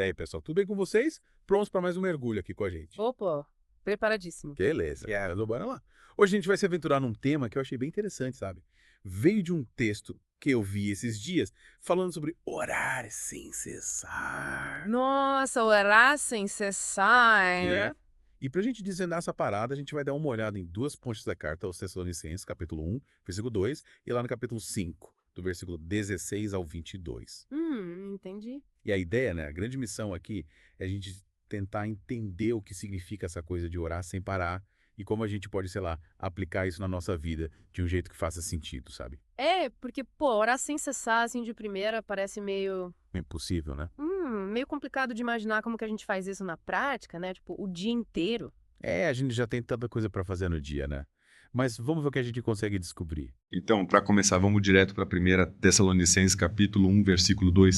aí, pessoal, tudo bem com vocês? Prontos para mais um mergulho aqui com a gente. Opa, preparadíssimo. Beleza. Então, bora lá. Hoje a gente vai se aventurar num tema que eu achei bem interessante, sabe? Veio de um texto que eu vi esses dias falando sobre orar sem cessar. Nossa, orar sem cessar. É. E pra gente desvendar essa parada, a gente vai dar uma olhada em duas pontes da carta aos Tessalonicenses, capítulo 1, versículo 2, e lá no capítulo 5, do versículo 16 ao 22. Entendi. E a ideia, né, a grande missão aqui é a gente tentar entender o que significa essa coisa de orar sem parar e como a gente pode, sei lá, aplicar isso na nossa vida de um jeito que faça sentido, sabe? É, porque, pô, orar sem cessar, assim, de primeira, parece É impossível, né? meio complicado de imaginar como que a gente faz isso na prática, né? Tipo, o dia inteiro. É, a gente já tem tanta coisa pra fazer no dia, né? Mas vamos ver o que a gente consegue descobrir. Então, para começar, vamos direto para 1 Tessalonicenses, capítulo 1, versículo 2.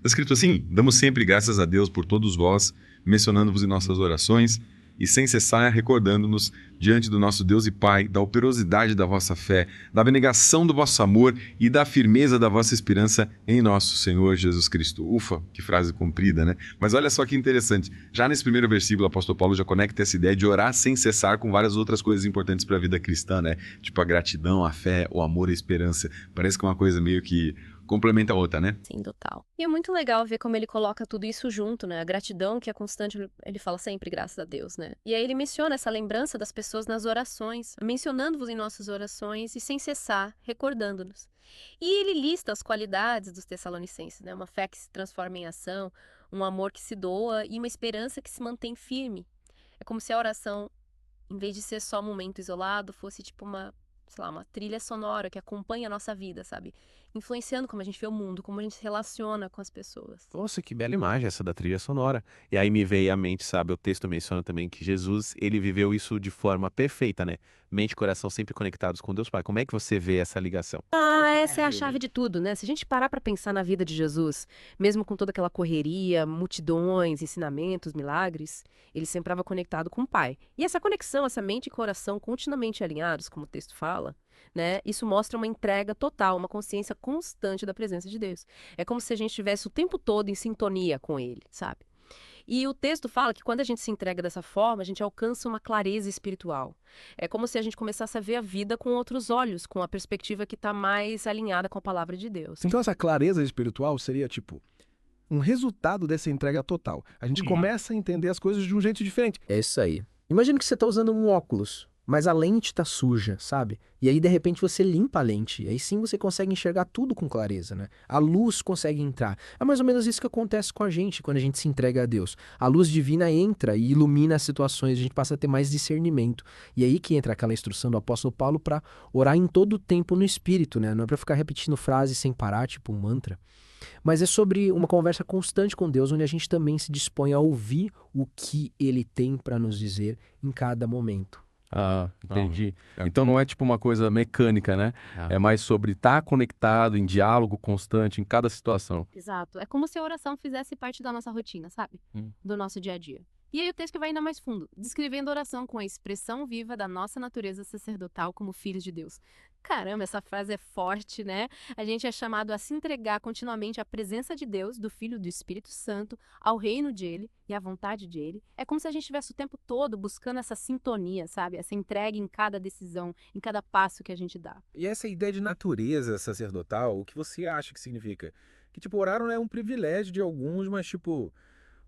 Está escrito assim: damos sempre graças a Deus por todos vós, mencionando-vos em nossas orações, e sem cessar recordando-nos diante do nosso Deus e Pai, da operosidade da vossa fé, da abnegação do vosso amor e da firmeza da vossa esperança em nosso Senhor Jesus Cristo. Ufa, que frase comprida, né? Mas olha só que interessante. Já nesse primeiro versículo, o apóstolo Paulo já conecta essa ideia de orar sem cessar com várias outras coisas importantes para a vida cristã, né? Tipo a gratidão, a fé, o amor e a esperança. Parece que é uma coisa meio que complementa a outra, né? Sim, total. E é muito legal ver como ele coloca tudo isso junto, né? A gratidão, que é constante, ele fala sempre, graças a Deus, né? E aí ele menciona essa lembrança das pessoas nas orações, mencionando-vos em nossas orações e sem cessar, recordando-nos. E ele lista as qualidades dos Tessalonicenses, né? Uma fé que se transforma em ação, um amor que se doa e uma esperança que se mantém firme. É como se a oração, em vez de ser só um momento isolado, fosse tipo sei lá, uma trilha sonora que acompanha a nossa vida, sabe? Influenciando como a gente vê o mundo, como a gente se relaciona com as pessoas. Nossa, que bela imagem essa da trilha sonora. E aí me veio à mente, sabe, o texto menciona também que Jesus, ele viveu isso de forma perfeita, né? Mente e coração sempre conectados com Deus Pai. Como é que você vê essa ligação? Essa é a chave de tudo, né? Se a gente parar pra pensar na vida de Jesus, mesmo com toda aquela correria, multidões, ensinamentos, milagres, ele sempre estava conectado com o Pai. E essa conexão, essa mente e coração continuamente alinhados, como o texto fala, né? Isso mostra uma entrega total, uma consciência constante da presença de Deus. É como se a gente estivesse o tempo todo em sintonia com Ele, sabe? E o texto fala que quando a gente se entrega dessa forma, a gente alcança uma clareza espiritual. É como se a gente começasse a ver a vida com outros olhos, com a perspectiva que está mais alinhada com a palavra de Deus. Então essa clareza espiritual seria tipo um resultado dessa entrega total. A gente começa a entender as coisas de um jeito diferente. É isso aí. Imagina que você tá usando um óculos, mas a lente tá suja, sabe? E aí, de repente, você limpa a lente. E aí sim você consegue enxergar tudo com clareza, né? A luz consegue entrar. É mais ou menos isso que acontece com a gente quando a gente se entrega a Deus. A luz divina entra e ilumina as situações, a gente passa a ter mais discernimento. E aí que entra aquela instrução do apóstolo Paulo para orar em todo o tempo no Espírito, né? Não é para ficar repetindo frases sem parar, tipo um mantra. Mas é sobre uma conversa constante com Deus, onde a gente também se dispõe a ouvir o que Ele tem para nos dizer em cada momento. Ah, entendi. Então não é tipo uma coisa mecânica, né? É mais sobre estar conectado, em diálogo constante, em cada situação. Exato. É como se a oração fizesse parte da nossa rotina, sabe? Do nosso dia a dia. E aí o texto vai ainda mais fundo, descrevendo a oração com a expressão viva da nossa natureza sacerdotal como filhos de Deus. Caramba, essa frase é forte, né? A gente é chamado a se entregar continuamente à presença de Deus, do Filho e do Espírito Santo, ao reino dele e à vontade dele. É como se a gente estivesse o tempo todo buscando essa sintonia, sabe? Essa entrega em cada decisão, em cada passo que a gente dá. E essa ideia de natureza sacerdotal, o que você acha que significa? Que, tipo, orar não é um privilégio de alguns, mas, tipo,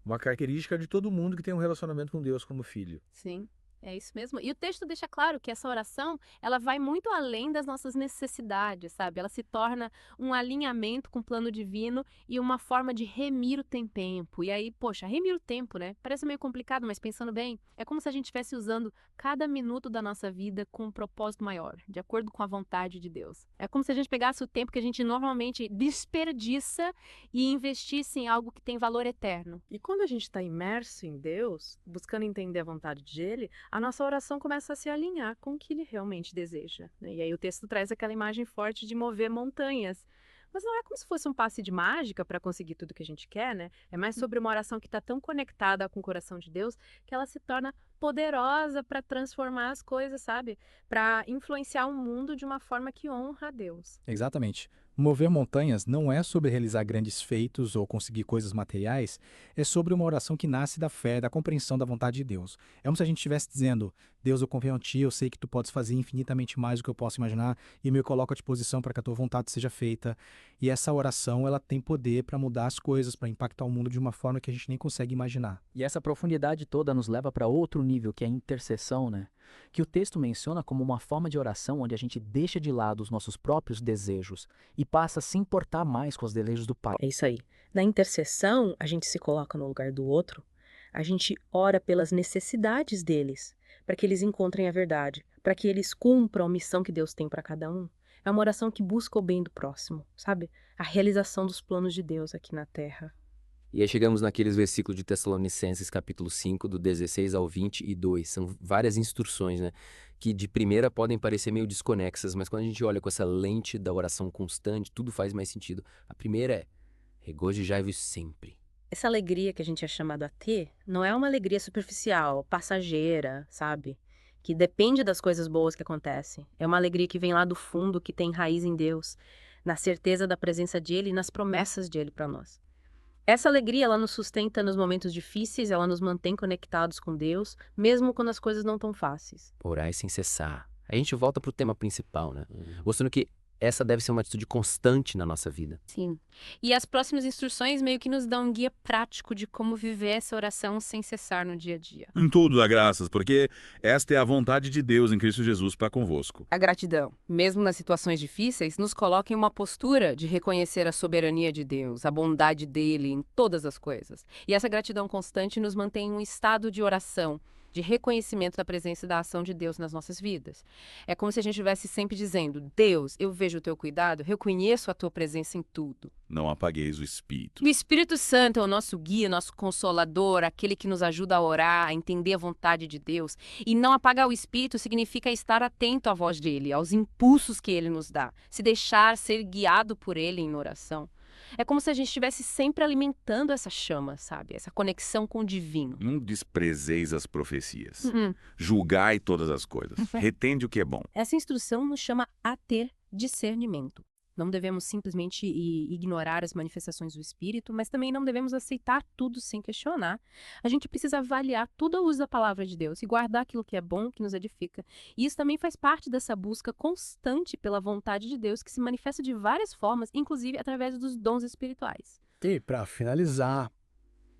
uma característica de todo mundo que tem um relacionamento com Deus como filho. Sim. É isso mesmo. E o texto deixa claro que essa oração, ela vai muito além das nossas necessidades, sabe? Ela se torna um alinhamento com o plano divino e uma forma de remir o tempo. E aí, poxa, remir o tempo, né? Parece meio complicado, mas pensando bem, é como se a gente estivesse usando cada minuto da nossa vida com um propósito maior, de acordo com a vontade de Deus. É como se a gente pegasse o tempo que a gente normalmente desperdiça e investisse em algo que tem valor eterno. E quando a gente está imerso em Deus, buscando entender a vontade dele, a nossa oração começa a se alinhar com o que ele realmente deseja, né? E aí o texto traz aquela imagem forte de mover montanhas. Mas não é como se fosse um passe de mágica para conseguir tudo que a gente quer, né? É mais sobre uma oração que está tão conectada com o coração de Deus que ela se torna poderosa para transformar as coisas, sabe? Para influenciar o mundo de uma forma que honra a Deus. Exatamente. Mover montanhas não é sobre realizar grandes feitos ou conseguir coisas materiais, é sobre uma oração que nasce da fé, da compreensão da vontade de Deus. É como se a gente estivesse dizendo: Deus, eu confio em ti, eu sei que tu podes fazer infinitamente mais do que eu posso imaginar e me coloco à disposição para que a tua vontade seja feita. E essa oração, ela tem poder para mudar as coisas, para impactar o mundo de uma forma que a gente nem consegue imaginar. E essa profundidade toda nos leva para outro nível, que é a intercessão, né? Que o texto menciona como uma forma de oração onde a gente deixa de lado os nossos próprios desejos e passa a se importar mais com os desejos do Pai. É isso aí. Na intercessão, a gente se coloca no lugar do outro, a gente ora pelas necessidades deles, para que eles encontrem a verdade, para que eles cumpram a missão que Deus tem para cada um. É uma oração que busca o bem do próximo, sabe? A realização dos planos de Deus aqui na Terra. E aí chegamos naqueles versículos de Tessalonicenses, capítulo 5, do 16 ao 22. São várias instruções, né? Que de primeira podem parecer meio desconexas, mas quando a gente olha com essa lente da oração constante, tudo faz mais sentido. A primeira é: regozijai-vos sempre. Essa alegria que a gente é chamado a ter não é uma alegria superficial, passageira, sabe? Que depende das coisas boas que acontecem. É uma alegria que vem lá do fundo, que tem raiz em Deus, na certeza da presença dele e nas promessas dele para nós. Essa alegria, ela nos sustenta nos momentos difíceis, ela nos mantém conectados com Deus, mesmo quando as coisas não estão fáceis. Orai sem cessar. A gente volta pro tema principal, né? Mostrando que essa deve ser uma atitude constante na nossa vida. Sim. E as próximas instruções meio que nos dão um guia prático de como viver essa oração sem cessar no dia a dia. Em tudo dá graças, porque esta é a vontade de Deus em Cristo Jesus para convosco. A gratidão, mesmo nas situações difíceis, nos coloca em uma postura de reconhecer a soberania de Deus, a bondade dele em todas as coisas. E essa gratidão constante nos mantém em um estado de oração, de reconhecimento da presença e da ação de Deus nas nossas vidas. É como se a gente estivesse sempre dizendo: Deus, eu vejo o teu cuidado, reconheço a tua presença em tudo. Não apagueis o Espírito. O Espírito Santo é o nosso guia, nosso consolador, aquele que nos ajuda a orar, a entender a vontade de Deus. E não apagar o Espírito significa estar atento à voz dele, aos impulsos que ele nos dá, se deixar ser guiado por ele em oração. É como se a gente estivesse sempre alimentando essa chama, sabe? Essa conexão com o divino. Não desprezeis as profecias. Julgai todas as coisas. Retende o que é bom. Essa instrução nos chama a ter discernimento. Não devemos simplesmente ignorar as manifestações do Espírito, mas também não devemos aceitar tudo sem questionar. A gente precisa avaliar tudo ao uso da palavra de Deus e guardar aquilo que é bom, que nos edifica. E isso também faz parte dessa busca constante pela vontade de Deus, que se manifesta de várias formas, inclusive através dos dons espirituais. E, para finalizar,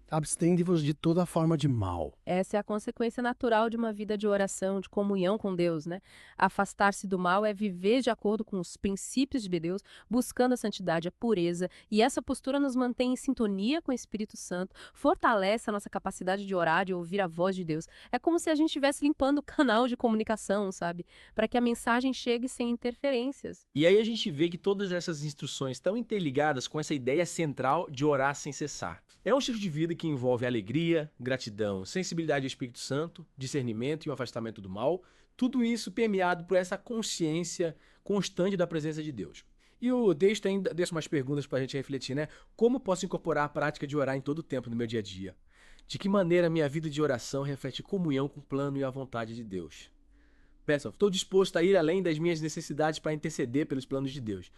abstende-vos de toda forma de mal. Essa é a consequência natural de uma vida de oração, de comunhão com Deus, né? Afastar-se do mal é viver de acordo com os princípios de Deus, buscando a santidade, a pureza, e essa postura nos mantém em sintonia com o Espírito Santo, fortalece a nossa capacidade de orar, de ouvir a voz de Deus. É como se a gente estivesse limpando o canal de comunicação, sabe? Para que a mensagem chegue sem interferências. E aí a gente vê que todas essas instruções estão interligadas com essa ideia central de orar sem cessar. É um estilo de vida que envolve alegria, gratidão, sensibilidade ao Espírito Santo, discernimento e o afastamento do mal, tudo isso permeado por essa consciência constante da presença de Deus. E o texto ainda deixa umas perguntas para a gente refletir, né? Como posso incorporar a prática de orar em todo o tempo no meu dia a dia? De que maneira a minha vida de oração reflete comunhão com o plano e a vontade de Deus? Peçam, estou disposto a ir além das minhas necessidades para interceder pelos planos de Deus.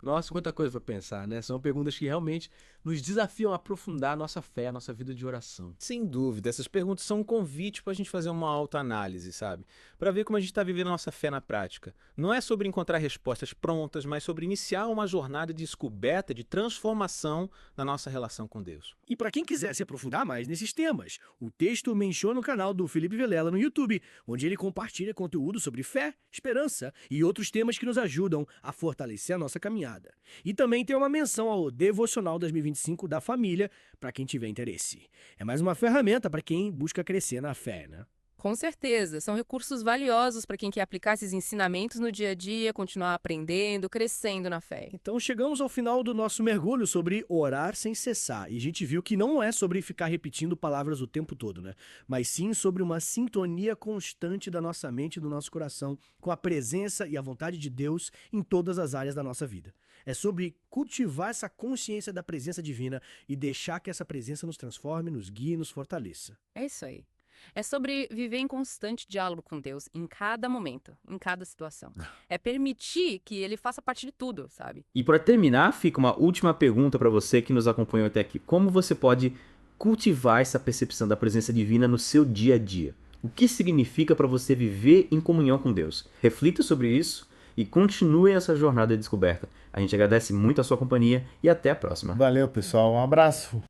Nossa, quanta coisa para pensar, né? São perguntas que realmente nos desafiam a aprofundar a nossa fé, a nossa vida de oração. Sem dúvida, essas perguntas são um convite para a gente fazer uma autoanálise, sabe? Para ver como a gente está vivendo a nossa fé na prática. Não é sobre encontrar respostas prontas, mas sobre iniciar uma jornada de descoberta, de transformação na nossa relação com Deus. E para quem quiser se aprofundar mais nesses temas, o texto menciona o canal do Felipe Vilela no YouTube, onde ele compartilha conteúdo sobre fé, esperança e outros temas que nos ajudam a fortalecer a nossa caminhada. E também tem uma menção ao Devocional 2025 da família, para quem tiver interesse. É mais uma ferramenta para quem busca crescer na fé, né? Com certeza, são recursos valiosos para quem quer aplicar esses ensinamentos no dia a dia, continuar aprendendo, crescendo na fé. Então chegamos ao final do nosso mergulho sobre orar sem cessar. E a gente viu que não é sobre ficar repetindo palavras o tempo todo, né? Mas sim sobre uma sintonia constante da nossa mente e do nosso coração com a presença e a vontade de Deus em todas as áreas da nossa vida. É sobre cultivar essa consciência da presença divina e deixar que essa presença nos transforme, nos guie e nos fortaleça. É isso aí. É sobre viver em constante diálogo com Deus em cada momento, em cada situação. É permitir que ele faça parte de tudo, sabe? E para terminar, fica uma última pergunta para você que nos acompanhou até aqui. Como você pode cultivar essa percepção da presença divina no seu dia a dia? O que significa para você viver em comunhão com Deus? Reflita sobre isso e continue essa jornada de descoberta. A gente agradece muito a sua companhia e até a próxima. Valeu, pessoal. Um abraço.